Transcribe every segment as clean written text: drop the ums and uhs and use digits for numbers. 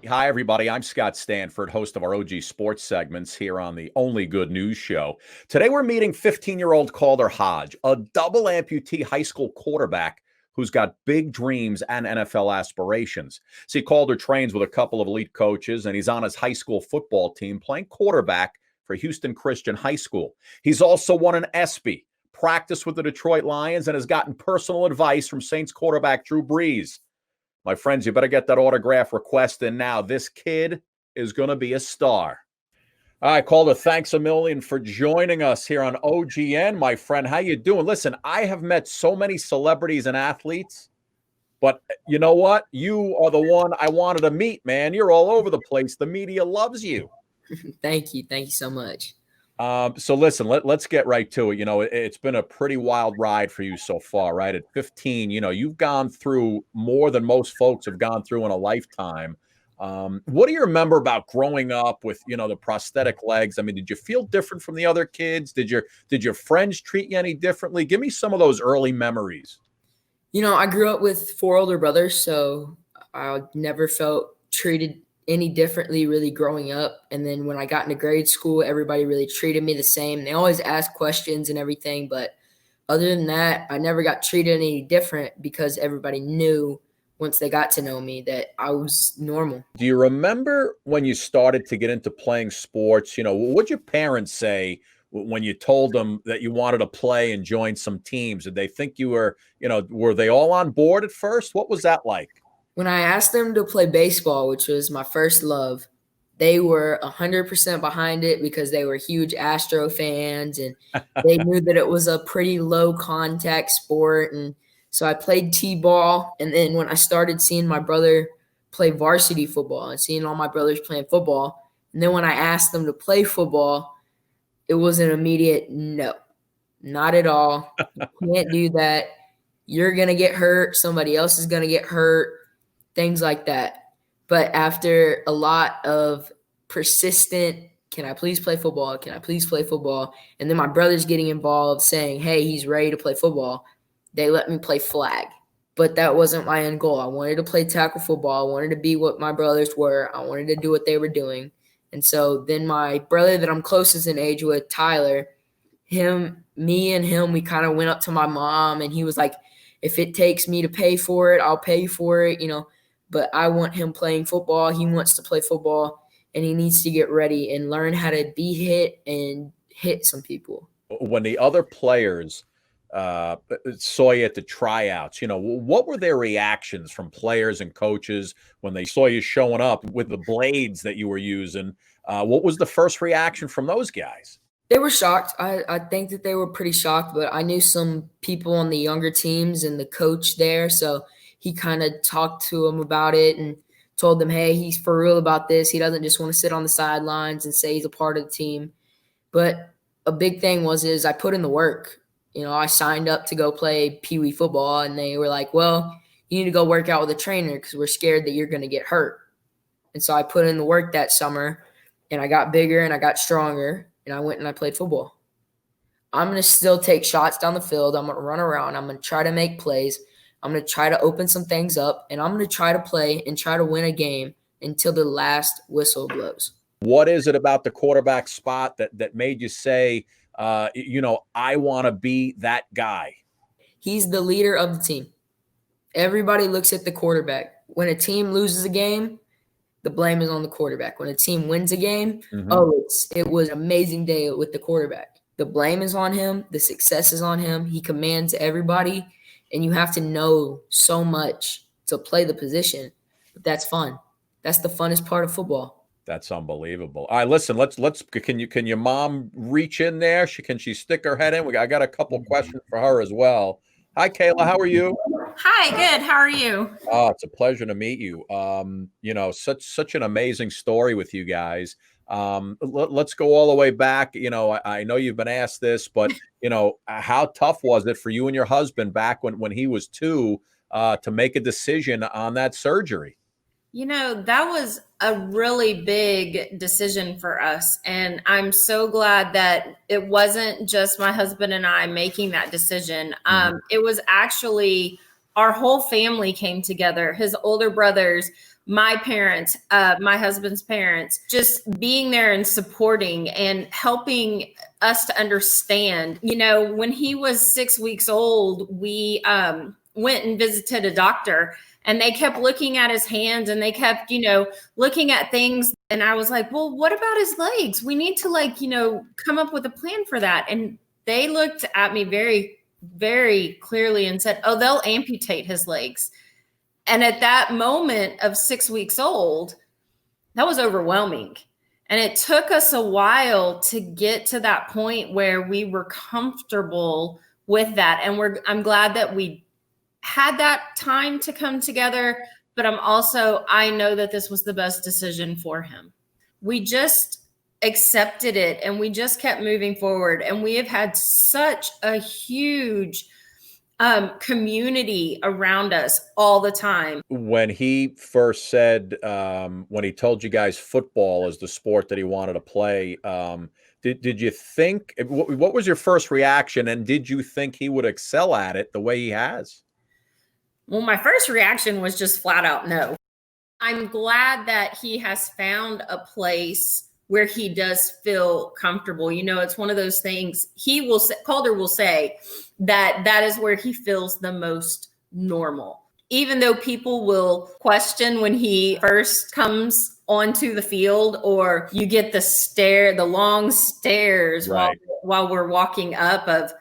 Hi, everybody. I'm Scott Stanford, host of our OG Sports segments here on the OnlyGood news show. Today, we're meeting 15-year-old Calder Hodge, a double amputee high school quarterback who's got big dreams and NFL aspirations. See, Calder trains with a couple of elite coaches, and he's on his high school football team playing quarterback for Houston Christian High School. He's also won an ESPY, practiced with the Detroit Lions, and has gotten personal advice from Saints quarterback Drew Brees. My friends, you better get that autograph request in now. This kid is going to be a star. All right, Calder, thanks a million for joining us here on OGN, my friend. How you doing? Listen, I have met so many celebrities and athletes, but you know what? You are the one I wanted to meet, man. You're all over the place. The media loves you. Thank you. Thank you so much. So listen, let's get right to it. You know, it's been a pretty wild ride for you so far, right? At 15, you know, you've gone through more than most folks have gone through in a lifetime. What do you remember about growing up with, you know, the prosthetic legs? I mean, did you feel different from the other kids? Did your friends treat you any differently? Give me some of those early memories. You know, I grew up with 4 older brothers, so I never felt treated any differently really growing up. And then when I got into grade school, everybody really treated me the same. They always asked questions and everything, but other than that, I never got treated any different because everybody knew once they got to know me that I was normal. Do you remember when you started to get into playing sports? You know, what'd your parents say when you told them that you wanted to play and join some teams? Did they think you were, you know, were they all on board at first? What was that like? When I asked them to play baseball, which was my first love, they were 100% behind it because they were huge Astro fans and they knew that it was a pretty low contact sport. And so I played T-ball. And then when I started seeing my brother play varsity football and seeing all my brothers playing football, and then when I asked them to play football, it was an immediate no, not at all. You can't do that. You're going to get hurt. Somebody else is going to get hurt. Things like that. But after a lot of persistent, can I please play football? Can I please play football? And then my brother's getting involved saying, hey, he's ready to play football. They let me play flag. But that wasn't my end goal. I wanted to play tackle football. I wanted to be what my brothers were. I wanted to do what they were doing. And so then my brother that I'm closest in age with, Tyler, me and him, we kind of went up to my mom and he was like, if it takes me to pay for it, I'll pay for it, you know. But I want him playing football. He wants to play football, and he needs to get ready and learn how to be hit and hit some people. When the other players saw you at the tryouts, you know, what were their reactions from players and coaches when they saw you showing up with the blades that you were using? What was the first reaction from those guys? They were shocked. I think that they were pretty shocked, but I knew some people on the younger teams and the coach there, so he kind of talked to them about it and told them, hey, he's for real about this. He doesn't just want to sit on the sidelines and say he's a part of the team. But a big thing is I put in the work. You know, I signed up to go play Pee Wee football, and they were like, well, you need to go work out with a trainer because we're scared that you're going to get hurt. And so I put in the work that summer, and I got bigger and I got stronger, and I went and I played football. I'm going to still take shots down the field. I'm going to run around. I'm going to try to make plays. I'm going to try to open some things up, and I'm going to try to play and try to win a game until the last whistle blows. What is it about the quarterback spot that made you say, you know, I want to be that guy? He's the leader of the team. Everybody looks at the quarterback. When a team loses a game, the blame is on the quarterback. When a team wins a game, it was an amazing day with the quarterback. The blame is on him. The success is on him. He commands everybody. And you have to know so much to play the position. But that's fun. That's the funnest part of football. That's unbelievable. All right, listen, can your mom reach in there? Can she stick her head in? I got a couple questions for her as well. Hi, Kayla. How are you? Hi, good. How are you? Oh, it's a pleasure to meet you. You know, such an amazing story with you guys. Let's go all the way back. You know, I know you've been asked this, but you know, how tough was it for you and your husband back when he was 2 to make a decision on that surgery? You know, that was a really big decision for us. And I'm so glad that it wasn't just my husband and I making that decision. It was actually our whole family came together, his older brothers, my parents, my husband's parents, just being there and supporting and helping us to understand. You know, when he was 6 weeks old, we went and visited a doctor, and they kept looking at his hands, and they kept, you know, looking at things. And I was like, well, what about his legs? We need to, like, you know, come up with a plan for that. And they looked at me very, very clearly and said, oh, they'll amputate his legs. And at that moment of 6 weeks old, that was overwhelming. And it took us a while to get to that point where we were comfortable with that. And I'm glad that we had that time to come together, but I know that this was the best decision for him. We just accepted it, and we just kept moving forward. And we have had such a huge community around us all the time. When he first said, when he told you guys football is the sport that he wanted to play, did you think, what was your first reaction? And did you think he would excel at it the way he has? Well, my first reaction was just flat out no. I'm glad that he has found a place where he does feel comfortable. You know, it's one of those things Calder will say that is where he feels the most normal. Even though people will question when he first comes onto the field, or you get the long stares right, while we're walking up of,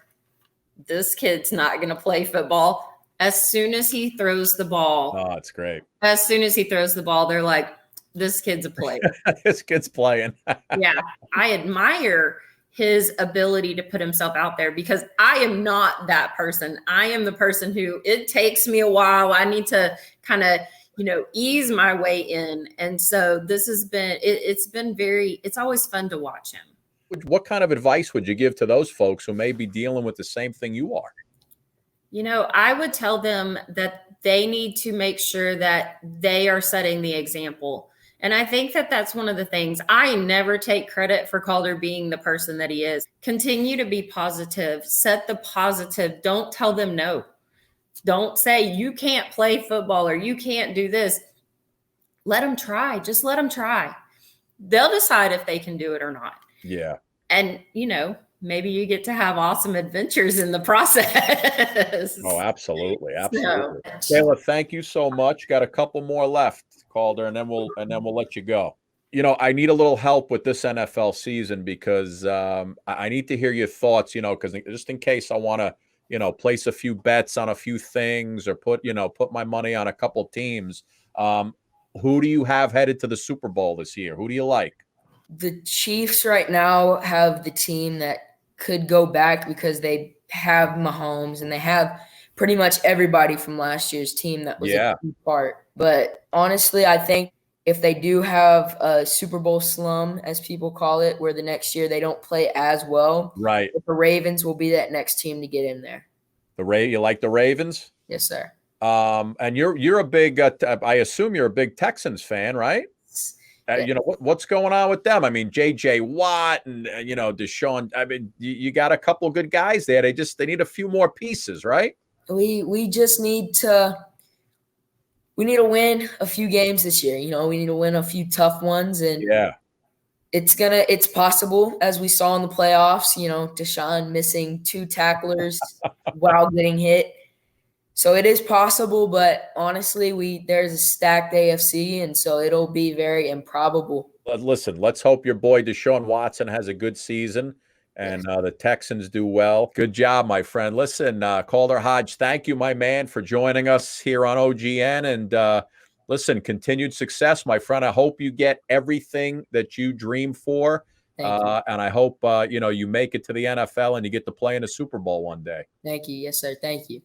this kid's not going to play football. As soon as he throws the ball. Oh, it's great. As soon as he throws the ball, they're like, this kid's a player. This kid's playing. Yeah. I admire his ability to put himself out there, because I am not that person. I am the person who, it takes me a while. I need to kind of, you know, ease my way in. And so this has been, it's always fun to watch him. What kind of advice would you give to those folks who may be dealing with the same thing you are? You know, I would tell them that they need to make sure that they are setting the example. And I think that that's one of the things. I never take credit for Calder being the person that he is. Continue to be positive. Set the positive. Don't tell them no. Don't say you can't play football or you can't do this. Let them try. Just let them try. They'll decide if they can do it or not. Yeah. And, you know, maybe you get to have awesome adventures in the process. Oh, absolutely. Absolutely. So, Kayla, thank you so much. Got a couple more left, Calder, and then we'll let you go. You know, I need a little help with this NFL season, because I need to hear your thoughts, you know, because just in case I want to, you know, place a few bets on a few things, or put my money on a couple teams. Who do you have headed to the Super Bowl this year? Who do you like? The Chiefs right now have the team that could go back, because they have Mahomes and they have pretty much everybody from last year's team that was a key part. But honestly, I think if they do have a Super Bowl slum, as people call it, where the next year they don't play as well, right, the Ravens will be that next team to get in there. You like the Ravens? Yes, sir. And you're a big, I assume you're a big Texans fan, right? You know, what's going on with them? I mean, J.J. Watt and, you know, Deshaun. I mean, you got a couple of good guys there. They need a few more pieces, right? We just need to win a few games this year. You know, we need to win a few tough ones, and it's possible, as we saw in the playoffs. You know, Deshaun missing 2 tacklers while getting hit. So it is possible, but honestly, there's a stacked AFC, and so it'll be very improbable. But listen, let's hope your boy Deshaun Watson has a good season, and the Texans do well. Good job, my friend. Listen, Calder Hodge, thank you, my man, for joining us here on OGN. And listen, continued success, my friend. I hope you get everything that you dream for. And I hope, you know, you make it to the NFL and you get to play in a Super Bowl one day. Thank you. Yes, sir. Thank you.